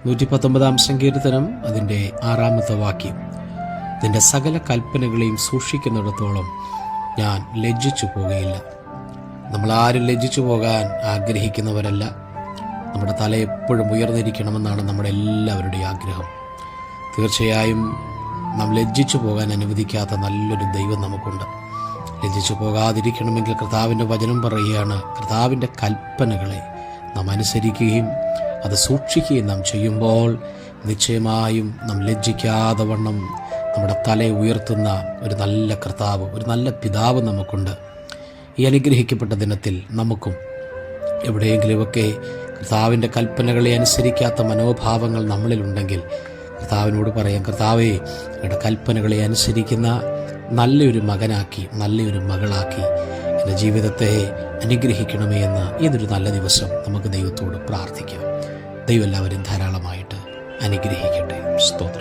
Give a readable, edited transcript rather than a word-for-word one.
119 സങ്കീർത്തനം അതിൻ്റെ 6 വാക്യം. നിന്റെ സകല കൽപ്പനകളെയും സൂക്ഷിക്കുന്നിടത്തോളം ഞാൻ ലജ്ജിച്ചു പോകുകയില്ല. നമ്മളാരും ലജ്ജിച്ചു പോകാൻ ആഗ്രഹിക്കുന്നവരല്ല. നമ്മുടെ തല എപ്പോഴും ഉയർന്നിരിക്കണമെന്നാണ് നമ്മുടെ എല്ലാവരുടെയും ആഗ്രഹം. തീർച്ചയായും നാം ലജ്ജിച്ചു പോകാൻ അനുവദിക്കാത്ത നല്ലൊരു ദൈവം നമുക്കുണ്ട്. ലജ്ജിച്ചു പോകാതിരിക്കണമെങ്കിൽ കർത്താവിൻ്റെ വചനം പറയുകയാണ്, കർത്താവിൻ്റെ കൽപ്പനകളെ നാം അനുസരിക്കുകയും അത് സൂക്ഷിക്കുകയും നാം ചെയ്യുമ്പോൾ നിശ്ചയമായും നാം ലജ്ജിക്കാതെ വണ്ണം നമ്മുടെ തലയെ ഉയർത്തുന്ന ഒരു നല്ല കർത്താവ്, ഒരു നല്ല പിതാവ് നമുക്കുണ്ട്. ഈ അനുഗ്രഹിക്കപ്പെട്ട ദിനത്തിൽ നമുക്കും എവിടെയെങ്കിലുമൊക്കെ കർത്താവിൻ്റെ കൽപ്പനകളെ അനുസരിക്കാത്ത മനോഭാവങ്ങൾ നമ്മളിലുണ്ടെങ്കിൽ കർത്താവിനോട് പറയാം, കർത്താവേ, എൻ്റെ കൽപ്പനകളെ അനുസരിക്കുന്ന നല്ലൊരു മകനാക്കി, നല്ലൊരു മകളാക്കി എൻ്റെ ജീവിതത്തെ അനുഗ്രഹിക്കണമേ എന്ന് ഇതൊരു നല്ല ദിവസം നമുക്ക് ദൈവത്തോട് പ്രാർത്ഥിക്കാം. ദൈവം എല്ലാവരും ധാരാളമായിട്ട് അനുഗ്രഹിക്കട്ടെ. സ്തോത്രം.